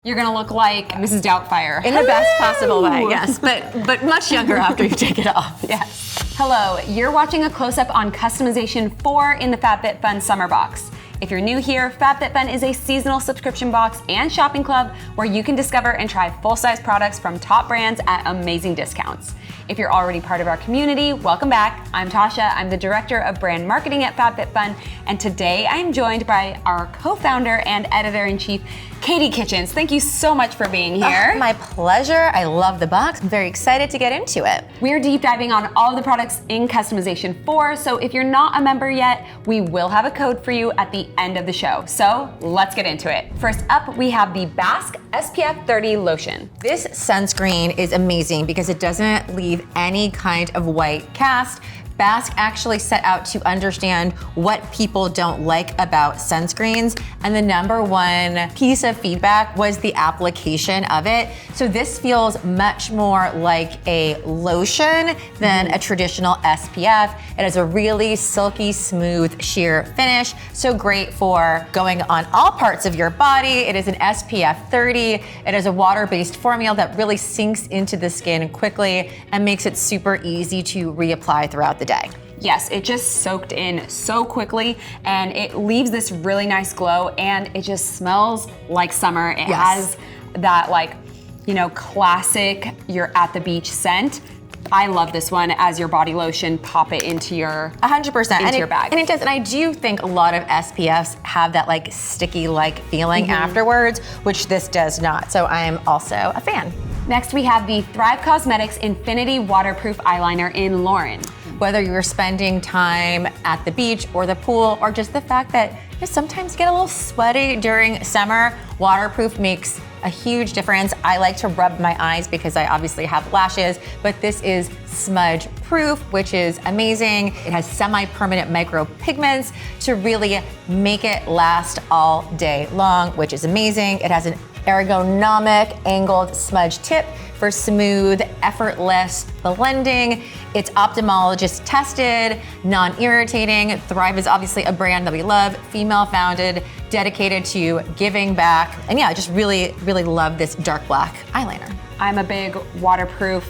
You're gonna look like Mrs. Doubtfire. In the best possible way, yes, but much younger after you take it off. Yes. Hello, you're watching a close-up on Customization 4 in the FabFitFun Summer Box. If you're new here, FabFitFun is a seasonal subscription box and shopping club where you can discover and try full-size products from top brands at amazing discounts. If you're already part of our community, welcome back. I'm Tasha, I'm the Director of Brand Marketing at FabFitFun, and today I'm joined by our co-founder and editor-in-chief, Katie Kitchens. Thank you so much for being here. My pleasure. I love the box. I'm very excited to get into it. We're deep diving on all of the products in Customization 4, so if you're not a member yet, we will have a code for you at the end of the show. So let's get into it. First up, we have the Bask SPF 30 Lotion. This sunscreen is amazing because it doesn't leave any kind of white cast. Bask actually set out to understand what people don't like about sunscreens, and the number one piece of feedback was the application of it. So this feels much more like a lotion than a traditional SPF. It has a really silky, smooth, sheer finish, so great for going on all parts of your body. It is an SPF 30. It is a water-based formula that really sinks into the skin quickly and makes it super easy to reapply throughout the day. Yes, it just soaked in so quickly and it leaves this really nice glow and it just smells like summer. It has that classic you're at the beach scent. I love this one as your body lotion. Pop it into your 100% into your bag. And it does. And I do think a lot of SPFs have that like sticky feeling afterwards, which this does not. So I am also a fan. Next, we have the Thrive Causemetics Infinity Waterproof Eyeliner in Lauren. Whether you're spending time at the beach or the pool, or just the fact that you sometimes get a little sweaty during summer, waterproof makes a huge difference. I like to rub my eyes because I obviously have lashes, but this is smudge proof, which is amazing. It has semi-permanent micropigments to really make it last all day long, which is amazing. It has an ergonomic angled smudge tip for smooth, effortless blending. It's ophthalmologist tested, non-irritating. Thrive is obviously a brand that we love, female founded, dedicated to giving back. And yeah, I just really, really love this dark black eyeliner. I'm a big waterproof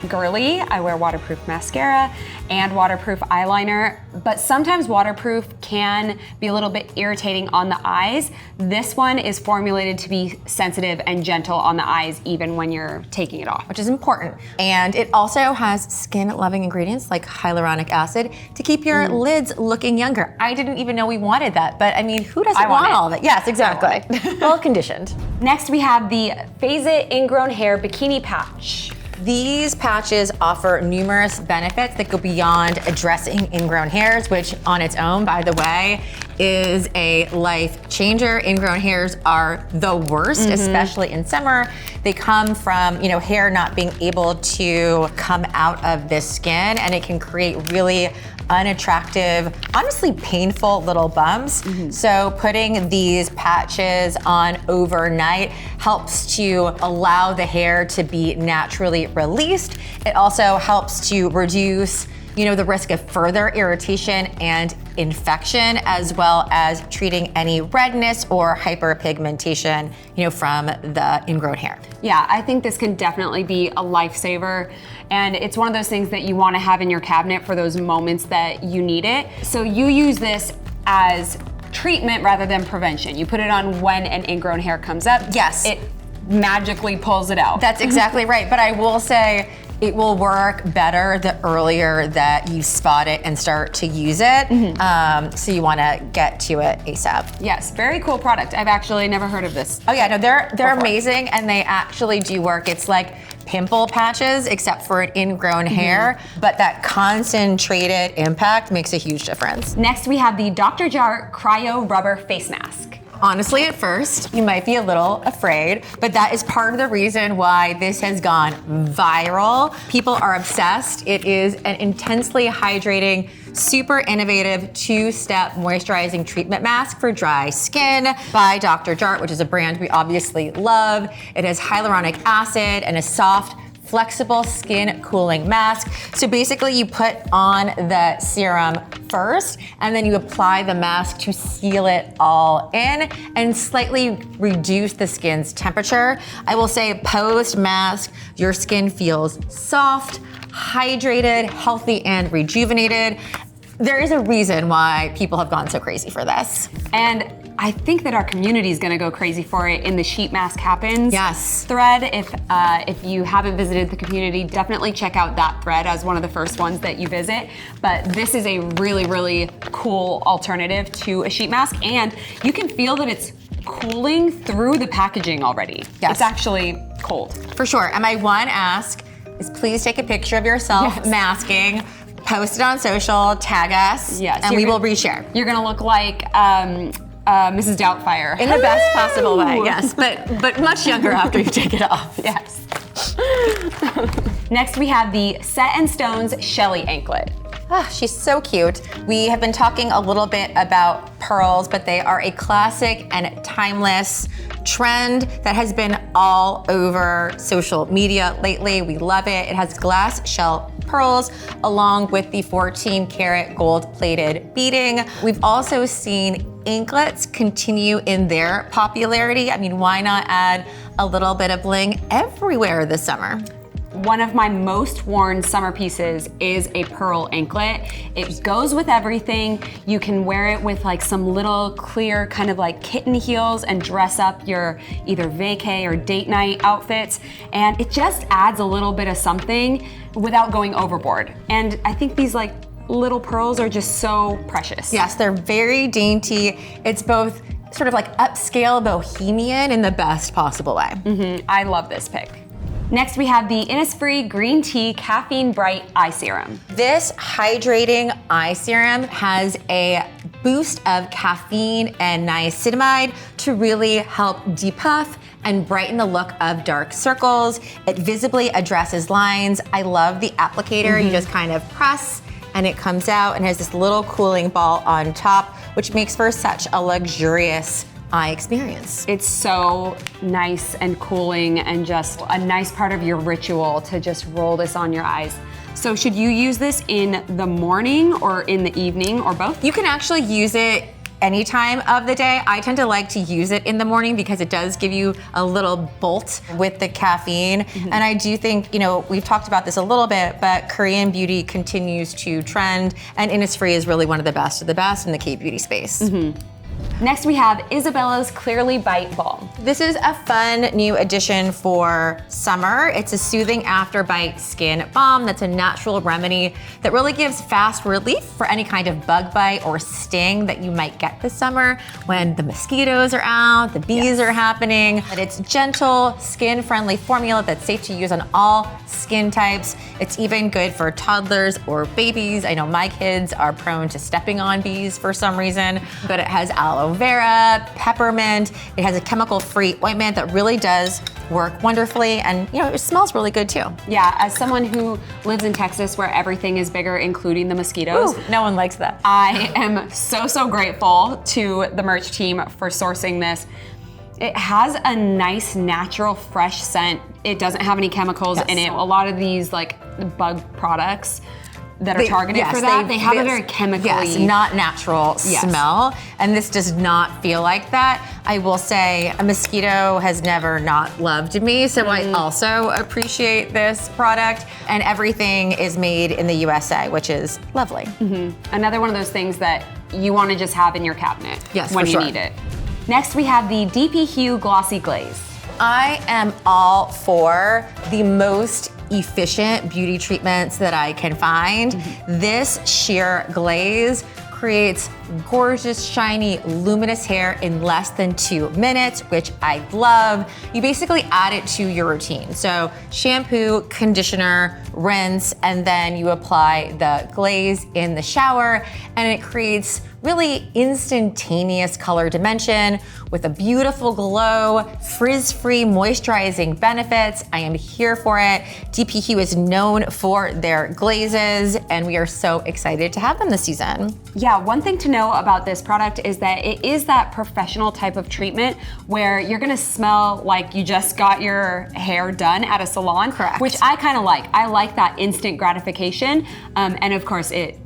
girly. I wear waterproof mascara and waterproof eyeliner, but sometimes waterproof can be a little bit irritating on the eyes. This one is formulated to be sensitive and gentle on the eyes even when you're taking it off. Which is important. And it also has skin-loving ingredients like hyaluronic acid to keep your lids looking younger. I didn't even know we wanted that, but I mean, who doesn't want all of it? Yes, exactly. Well conditioned. Next, we have the Fazit Ingrown Hair Bikini Patch. These patches offer numerous benefits that go beyond addressing ingrown hairs, which on its own, by the way, is a life changer. Ingrown hairs are the worst, especially in summer. They come from, hair not being able to come out of the skin, and it can create really unattractive, honestly painful little bumps. So putting these patches on overnight helps to allow the hair to be naturally released. It also helps to reduce the risk of further irritation and infection, as well as treating any redness or hyperpigmentation, from the ingrown hair. Yeah, I think this can definitely be a lifesaver. And it's one of those things that you want to have in your cabinet for those moments that you need it. So you use this as treatment rather than prevention. You put it on when an ingrown hair comes up. Yes. It magically pulls it out. That's exactly right. But I will say, it will work better the earlier that you spot it and start to use it. So you want to get to it ASAP. Yes, very cool product. I've actually never heard of this. Oh yeah, no, they're amazing, and they actually do work. It's like pimple patches, except for an ingrown hair, but that concentrated impact makes a huge difference. Next, we have the Dr. Jart Cryo Rubber Face Mask. Honestly, at first, you might be a little afraid, but that is part of the reason why this has gone viral. People are obsessed. It is an intensely hydrating, super innovative 2-step moisturizing treatment mask for dry skin by Dr. Jart, which is a brand we obviously love. It has hyaluronic acid and a soft, flexible skin cooling mask. So basically you put on the serum first, and then you apply the mask to seal it all in and slightly reduce the skin's temperature. I will say post-mask, your skin feels soft, hydrated, healthy, and rejuvenated. There is a reason why people have gone so crazy for this. And I think that our community is gonna go crazy for it in the Sheet Mask Happens thread. If you haven't visited the community, definitely check out that thread as one of the first ones that you visit. But this is a really, really cool alternative to a sheet mask, and you can feel that it's cooling through the packaging already. Yes. It's actually cold. For sure, and my one ask is please take a picture of yourself masking, post it on social, tag us, and we will reshare. You're gonna look like Mrs. Doubtfire. In the best possible way, yes, but much younger after you take it off. Yes. Next we have the Set in Stone's Shelly anklet. Oh, she's so cute. We have been talking a little bit about pearls, but they are a classic and timeless trend that has been all over social media lately. We love it. It has glass shell pearls along with the 14 karat gold plated beading. We've also seen anklets continue in their popularity. I mean, why not add a little bit of bling everywhere this summer? One of my most worn summer pieces is a pearl anklet. It goes with everything. You can wear it with like some little clear kind of like kitten heels and dress up your either vacay or date night outfits. And it just adds a little bit of something without going overboard. And I think these like little pearls are just so precious. Yes, they're very dainty. It's both sort of like upscale bohemian in the best possible way. I love this pick. Next, we have the Innisfree Green Tea Caffeine Bright Eye Serum. This hydrating eye serum has a boost of caffeine and niacinamide to really help depuff and brighten the look of dark circles. It visibly addresses lines. I love the applicator. You just kind of press and it comes out and has this little cooling ball on top, which makes for such a luxurious eye experience. It's so nice and cooling and just a nice part of your ritual to just roll this on your eyes. So should you use this in the morning or in the evening or both? You can actually use it any time of the day. I tend to like to use it in the morning because it does give you a little bolt with the caffeine. And I do think, you know, we've talked about this a little bit, but Korean beauty continues to trend, and Innisfree is really one of the best in the K-beauty space. Next we have Isabella's Clearly Bite Balm. This is a fun new addition for summer. It's a soothing after bite skin balm that's a natural remedy that really gives fast relief for any kind of bug bite or sting that you might get this summer when the mosquitoes are out, the bees are happening. But it's gentle, skin-friendly formula that's safe to use on all skin types. It's even good for toddlers or babies. I know my kids are prone to stepping on bees for some reason, but it has aloe vera, peppermint. It has a chemical-free ointment that really does work wonderfully, and you know, it smells really good too. Yeah, as someone who lives in Texas where everything is bigger, including the mosquitoes. Ooh, no one likes that. I am so grateful to the merch team for sourcing this. It has a nice, natural, fresh scent. It doesn't have any chemicals in it. A lot of these like bug products that are targeted for that, they have a very chemically, not natural smell, and this does not feel like that. I will say a mosquito has never not loved me, so I also appreciate this product, and everything is made in the USA, which is lovely. Another one of those things that you want to just have in your cabinet when you need it. Next we have the dpHUE Glossy Glaze. I am all for the most efficient beauty treatments that I can find. This sheer glaze creates gorgeous, shiny, luminous hair in less than 2 minutes, which I love. You basically add it to your routine. So shampoo, conditioner, rinse, and then you apply the glaze in the shower, and it creates really instantaneous color dimension with a beautiful glow, frizz-free moisturizing benefits. I am here for it. dpHUE is known for their glazes, and we are so excited to have them this season. Yeah, one thing to know about this product is that it is that professional type of treatment where you're gonna smell like you just got your hair done at a salon. Correct. Which I kind of like. I like that instant gratification, and of course it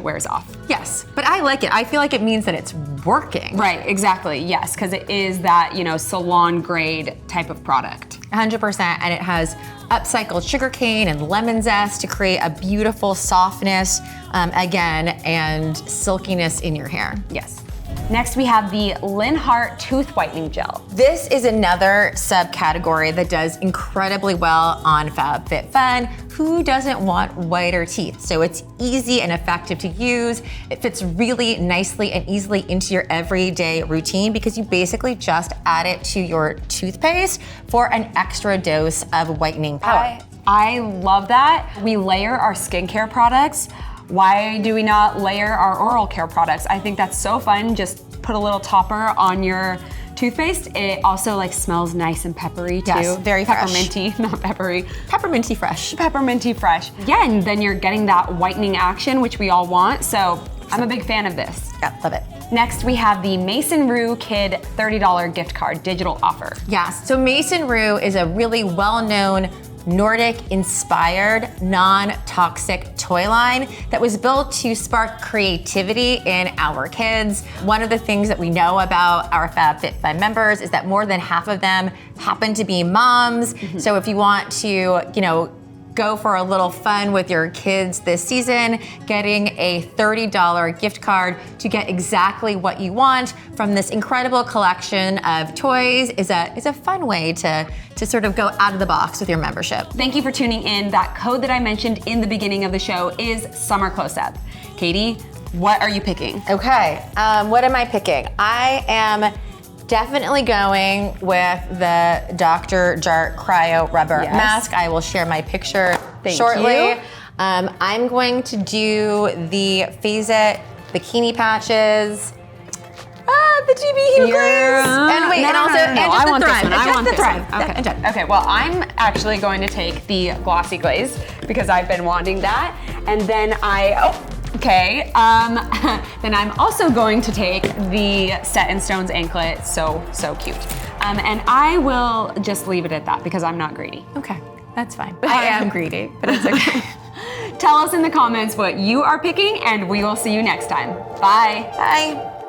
wears off. Yes, but I like it. I feel like it means that it's working. Right, exactly, yes, because it is that, salon grade type of product. 100%, and it has upcycled sugarcane and lemon zest to create a beautiful softness, again, and silkiness in your hair. Yes. Next, we have the Linhart Tooth Whitening Gel. This is another subcategory that does incredibly well on FabFitFun. Who doesn't want whiter teeth? So it's easy and effective to use. It fits really nicely and easily into your everyday routine because you basically just add it to your toothpaste for an extra dose of whitening power. I love that. We layer our skincare products. Why do we not layer our oral care products? I think that's so fun. Just put a little topper on your toothpaste. It also smells nice and peppery too. Yes, very fresh. Pepperminty, not peppery. Pepperminty fresh. Pepperminty fresh. Yeah, and then you're getting that whitening action, which we all want. So I'm a big fan of this. Yeah, love it. Next, we have the Maison Rue Kid $30 gift card digital offer. Yes, so Maison Rue is a really well-known Nordic-inspired, non-toxic toy line that was built to spark creativity in our kids. One of the things that we know about our FabFitFun members is that more than half of them happen to be moms. So if you want to, go for a little fun with your kids this season, getting a $30 gift card to get exactly what you want from this incredible collection of toys is a fun way to sort of go out of the box with your membership. Thank you for tuning in. That code that I mentioned in the beginning of the show is Summer Close-Up. Katie, what are you picking? Okay, what am I picking? I am definitely going with the Dr. Jart Cryo Rubber Mask. I will share my picture shortly. I'm going to do the Fazit Bikini patches. The dpHUE glaze. And wait, and also, and just I the want Thrive. this one. I want the this Thrive. one. Okay, well, I'm actually going to take the Glossy Glaze because I've been wanting that. And then then I'm also going to take the Set in Stones anklet. So cute. And I will just leave it at that because I'm not greedy. Okay, that's fine. I am greedy, but it's okay. Tell us in the comments what you are picking, and we will see you next time. Bye. Bye.